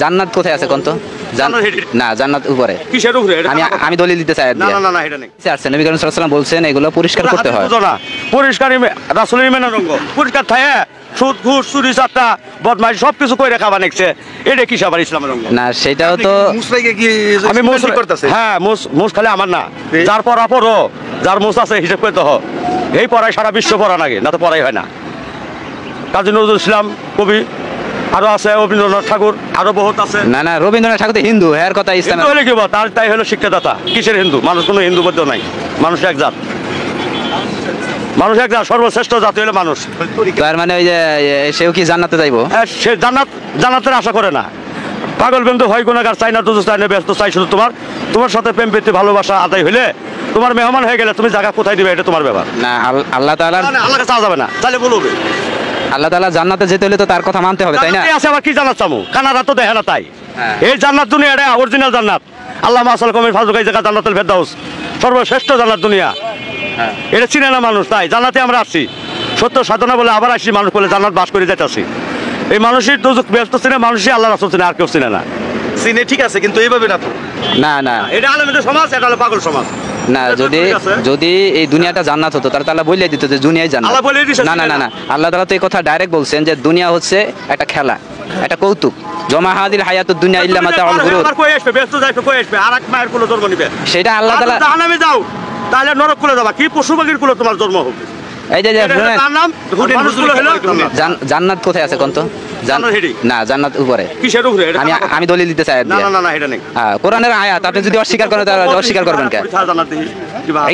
জান্নাত কোথায় আছে কোন তো? না, জান্নাত উপরে। কিসের উপরে? আমি দলিল দিতে চাই। না না না, এটা নেই। আচ্ছা, নবী করিম সাল্লাল্লাহু আলাইহি ওয়াসাল্লাম বলছেন এগুলো পরিষ্কার করতে হয়। পরিষ্কার রাসূলের ইমানের অঙ্গ। পরিষ্কার থাকে সুদ ঘুষ চুরি চাট্টা বদমাইশ সবকিছু কইরা খাবা নেছে, এটা কি আবার ইসলামের অঙ্গ না? সেটাও তো আমি মুসলিম করতেছি। হ্যাঁ, মুস খালি আমার না, যার পড়া পড়ো, যার মুস আছে হিসাব করতে হয়। এই পড়ায় সারা বিশ্ব পড়া লাগে, না তো পড়াই হয় না। কাজী নজরুল ইসলাম কবি, আরো আছে রবীন্দ্রনাথ ঠাকুর, আরো বহুত আছে। না না, রবীন্দ্রনাথ ঠাকুর তো হিন্দু, এর কথা ইসলাম হলে কি তার তাই হলো শিক্ষাদাতা। কিসের হিন্দু? মানুষ কোনো হিন্দু বলতেও নাই, মানুষ এক জাত, মানুষ এক জাত, সর্বশ্রেষ্ঠ জাতি হলো মানুষ। তার মানে ওই যে সেও কি জান্নাতে যাইবো? সে জান্নাতের আশা করে না। পাগল বন্ধু হয় গুনাহগার, চাই না দুজো চাই না ব্যস্ত, চাই শুধু তোমার সাথে প্রেম প্রীতি ভালোবাসা আদায় হইলে, তোমার মেহমান হয়ে গেলে তুমি জায়গা কোথায় দিবে এটা তোমার ব্যাপার। না, আল্লাহ তাআলা আল্লাহকে চাওয়া যাবে না, তাহলে বলবে আল্লাহ তাআলা জান্নাতে যেতে হলে তো তার কথা মানতে হবে, তাই না? আছে আবার কি জান্নাত চামু? কানারা তো দেখে না তাই। এই জান্নাত দুনিয়া এটা অরিজিনাল জান্নাত। আল্লাহ মাসাল কমির ফাজুকাই জায়গা জান্নাতুল ফেরদাউস, সর্বশ্রেষ্ঠ জান্নাত দুনিয়া। এটা চিনে না মানুষ, তাই জান্নাতে আমরা আসছি। সত্য সাধনা বলে আবার আসছি, মানুষ বলে জান্নাত বাস করে যাইতেছি। এই মানুষের দুজক ব্যস্ত চিনে, মানুষই আল্লাহ রাসূল চিনে, আর কেউ চিনে না। চিনে ঠিক আছে, কিন্তু এইভাবে না তো। না না, এটা আলেমদের সমাজ, এটা হলো পাগল সমাজ। না, যদি এই দুনিয়াটা জান্নাত হতো তাহলে তাআলা বলে দিত যে দুনিয়াই জান্নাত। না না না না, আল্লাহ তাআলা তো এই কথা ডাইরেক্ট বলছেন যে দুনিয়া হচ্ছে একটা খেলা, একটা কৌতুক। জমা হাদিল হায়াতুদ দুনিয়া ইল্লা মাতাউল গুরুর। কই আসবে ব্যস্ত যাই, কই আসবে আরেক মায়ের কুলে জন্ম নিবে, সেটা আল্লাহ তাআলা। জাহান্নামে যাও, তাহলে নরক কুলে যাবা। কি পশু পাখির কুলে তোমার জন্ম হবে? এই যে শুনেন, তার নাম জান্নাত কোথায় আছে কোন তো? না, জান্নাত উপরে। কিসের উপরে? আমি দলিল দিতে চাই। না না না, এটা নেই। হ্যাঁ, কোরআনের আয়াত আপনি যদি অস্বীকার করেন তাহলে অস্বীকার করবেন কেন?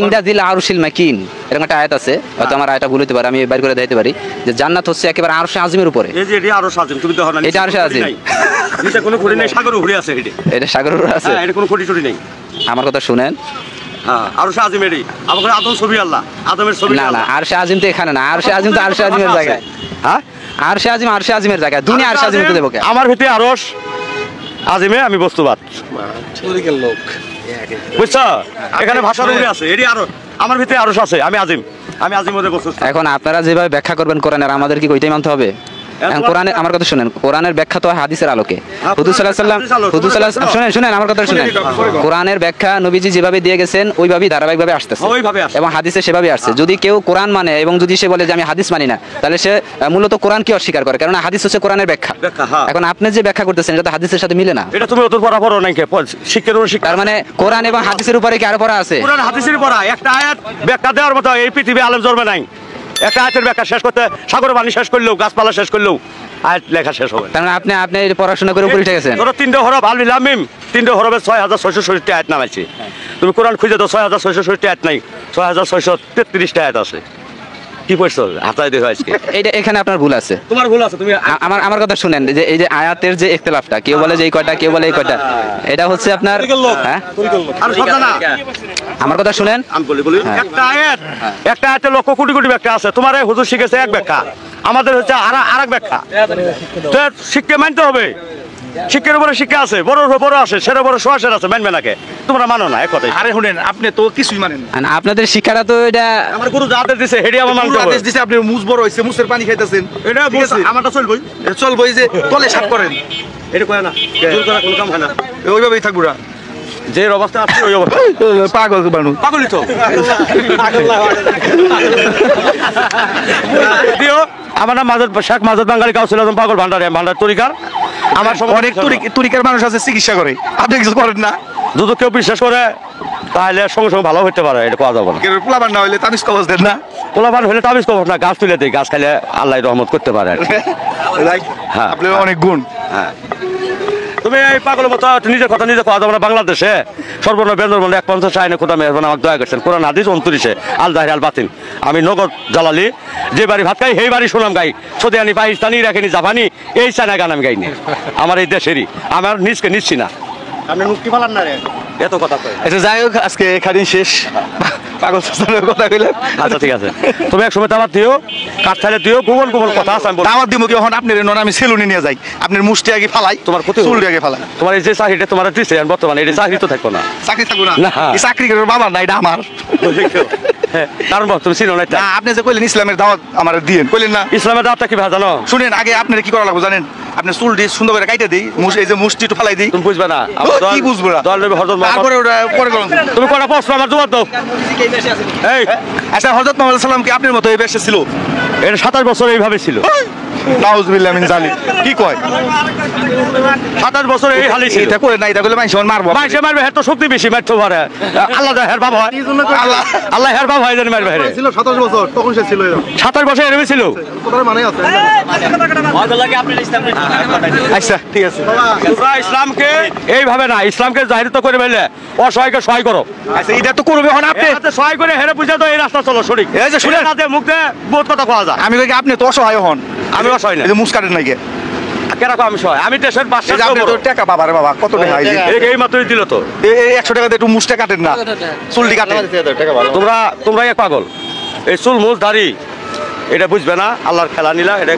ইনদাজিল আরশিল মাকিন, এরকম একটা আয়াত আছে, হয়তো আমার আয়াতটা ভুল হতে পারে, আমি বাইর করে দিতে পারি, যে জান্নাত হচ্ছে একেবারে আরশে আজিমের উপরে। এই যে এটা আরশ আজিম, তুমি দেখো না এটা আরশে আজিম, নিচে কোনো খুঁটি নাই, সাগরের উপরে আছে। এটা সাগরের উপরে আছে, এটা কোনো খুঁটি টুটি নেই। আমার কথা শুনেন। হ্যাঁ, আরশে আজিম এরই। আমাদের আদম ছবি আল্লাহ, আদমের ছবি না না, আরশে আজিম তো এখানে না, আরশে আজিম তো আরশে আজিমের জায়গায়। হ্যাঁ, আরশে আজিমের জায়গায়, দুনিয়া আরশে আজিমে দেবো কে? আমার ভিতরে আরশ আজিমে আমি বস্তুবাদ লোক, বুঝছো? এখানে ভাষার উপরে আছে, এরই আরশ। আমার ভিতরে আরশ আছে, আমি আজিমের বস্তু। এখন আপনারা যেভাবে ব্যাখ্যা করবেন কোরআনের, আমাদের কি ওইটাই মানতে হবে? কোরআনে, আমার কথা শুনেন, কোরআনের ব্যাখ্যা তো হাদিসের আলোকে। হুজুর সাল্লাল্লাহু আলাইহি সাল্লাম, শুনেন আমার কথা শুনেন, কোরআনের ব্যাখ্যা নবীজি যেভাবে দিয়ে গেছেন ওইভাবেই ধারাবাহিকভাবে আসতেছে, এবং হাদিসে সেভাবে আসছে। যদি কেউ কোরআন মানে এবং যদি সে বলে যে আমি হাদিস মানি না, তাহলে সে মূলত কোরআনকে অস্বীকার করে, কারণ হাদিস হচ্ছে কোরআনের ব্যাখ্যা। এখন আপনি যে ব্যাখ্যা করতেছেন এটা তো হাদিসের সাথে মিলে না। এটা তুমি অত পড়া পড়ো নাই, শিক্ষার শিক্ষা। তার মানে কোরআন এবং হাদিসের উপরে কি আরো পড়া আছে? কোরআন হাদিসের পড়া একটা আয়াত ব্যাখ্যা দেওয়ার মতো এই পৃথিবী আলেম জন্মে নাই। একটা আয়াতের ব্যাখ্যা শেষ করতে, সাগর পানি শেষ করলেও, গাছপালা শেষ করলেও আয়াত লেখা শেষ হবে। তার মানে আপনি পড়াশোনা করে উপরে উঠে গেছেন। ধরো 3টে হরফ আলিফ লাম মিম, 3টে হরফে 6666 আয়াত নামাইছে। তুমি কোরআন খুঁজে দাও, 6666 আয়াত নাই, 6633 আয়াত আছে। কি পড়ছো? হাতায় দেখো আজকে। এইটা এখানে আপনার ভুল আছে, তোমার ভুল আছে। তুমি আমার কথা শুনেন, যে এই যে আয়াতের যে ইখতিলাফটা, কেউ বলে যে এই কয়টা, কেউ বলে এই কয়টা, এটা হচ্ছে আপনার। হ্যাঁ, আমার কথা শুনেন, আমি বলি একটা আয়াতে লক্ষ কোটি কোটি ব্যাখ্যা আছে। তোমার হুজুর শিখেছে এক ব্যাখ্যা, আমাদের হচ্ছে আরেক ব্যাখ্যা। তো শিক্ষা মানতে হবে, শিক্ষার উপরে শিক্ষা আছে, বড় আছে, সেটা বড় সোয়াশের আছে, মানবে নাকি? তোমরা মানো না এক কথাই। আরে শুনেন, আপনি তো কিছুই মানেন না, আপনাদের শিক্ষাটা তো এটা আমার গুরু যাদের দিছে হেডি আমার মানতে হবে। আদেশ দিছে, আপনি মুজ বড় হইছে, মুসের পানি খাইতেছেন, এটা বলছি আমারটা চলবই, চলবই যে তলে সাফ করেন, এটা কয় না, জোর করা কোনো কাম হয় না, ওইভাবেই থাকবো। যে অবস্থা আছে ওই অবস্থা। পাগল মানুষ, পাগলই তো। দিও আমার নাম শেখ মাজেদ বাঙালি কাউন্সিল আজম পাগল ভান্ডারি, ভান্ডার তরিকার। আমার অনেক তরিকার মানুষ আছে, চিকিৎসা করে, আপনি কিছু করেন না। যদি কেউ বিশ্বাস করে তাহলে সঙ্গে সঙ্গে ভালো হতে পারে, এটা পাওয়া যাবে না। পোলাবান না হইলে তাবিজ কবজ দেন না, পোলাবান হলে তাবিজ কবজ না, গাছ তুলে দেয়, গাছ খাইলে আল্লাহ রহমত করতে পারে। হ্যাঁ, আপনার অনেক গুণ। হ্যাঁ, তুমি এই পাগলের মতো নিজের কথা নিজে কথা যাবে না। বাংলাদেশে সর্বর্ণ ব্যঞ্জন বলে 150 আইনে খোদা মেহরবান আমাকে দয়া করছেন। কোরআন হাদিস 29 আল জাহির আল বাতিন। আমি নগদ জালালি, যে বাড়ি ভাত খাই সেই বাড়ি সুনাম গাই, সৌদিয়ানি, পাকিস্তানি, ইরাকানি, জাপানি, এই চায়না গান আমি গাইনি। আমার এই দেশেরই, আমার নিজকে নিচ্ছি না। আপনি মুক্তি পালান না রে, এত কথা কয়। আচ্ছা, যাই হোক, আজকে এখানেই শেষ। পাগল চাচার কথা কইলে আচ্ছা ঠিক আছে, তুমি এক সময় দাওয়াত দিও, কাঠ থাইলে দিও, গোপন গোপন কথা আছে আমি বলবো। দাওয়াত দিব কি এখন আপনার নন আমি সেলুনে নিয়ে যাই, আপনার মুষ্টি আগে ফালাই, তোমার ক্ষতি হবে। চুলটি আগে ফালাই। তোমার এই যে চাকরিটা তোমার দিচ্ছে বর্তমানে, এই চাকরি তো থাকবো না। চাকরি থাকবো না, না। এই চাকরি করে বাবার না, এটা আমার। হ্যাঁ, কারণ তুমি চিনো না এটা। না, আপনি যে কইলেন ইসলামের দাওয়াত আমার দিয়েন, কইলেন না? ইসলামের দাওয়াতটা কি ভাই জানো? শুনেন, আগে আপনার কি করা লাগবে জানেন? আপনি চুলটি সুন্দর করে কাইটে দিই, এই যে মুষ্টি একটু ফালাই দিই। তুমি বুঝবে না। কি বুঝবো না? হযরত মুহাম্মদ, তারপরে ওটা পরে করুন। তুমি কটা প্রশ্ন আমার জবাব দাও। এই আচ্ছা, হযরত মুহাম্মদ সাল্লাম কি আপনার মতো এই বেশে ছিল? এটা 27 বছর এইভাবে ছিল। নাউজুবিল্লাহ মিন জালিক। কি কয়? 27 বছর এই হালি ছিল। এটা করে না, এটা করলে মানুষ মারবো। মাইসে মারবে, হের তো শক্তি বেশি, মারতে পারে। আল্লাহ যা হের বাপ হয়, আল্লাহ আল্লাহ হের বাপ হয় জানি মারবে হেরে। ছিল 27 বছর, তখন সে ছিল এরকম। 27 বছর এরকম ছিল। কথার মানে আছে। আচ্ছা ঠিক আছে। তোমরা ইসলামকে এইভাবে না, ইসলামকে জাহির করে ফেলে অসহায়কে সহায় করো। আচ্ছা, এটা তো করবে এখন আপনি। হাতে সহায় করে হেরে বুঝা তো এই রাস্তা চলো সঠিক। এই যে শুনেন, হাতে মুখ দিয়ে বহুত কথা কোয়া যায়। আমি কই কি আপনি তো অসহায় হন, আমি অসহায় না। এই যে মুস্কাটের নাই গে, কেরকম আমি সহায়? আমি দেশের বাদশা। এই যে আপনি তো টাকা পাবা রে বাবা, কত টাকা? এই মাত্রই দিল তো। এই 100 টাকা দিয়ে একটু মুছটা কাটেন না, চুলটি কাটেন। তোমরা এক পাগল। এই চুল মুছ দাড়ি এটা বুঝবে না, আল্লাহর খেলা নিলা, এটা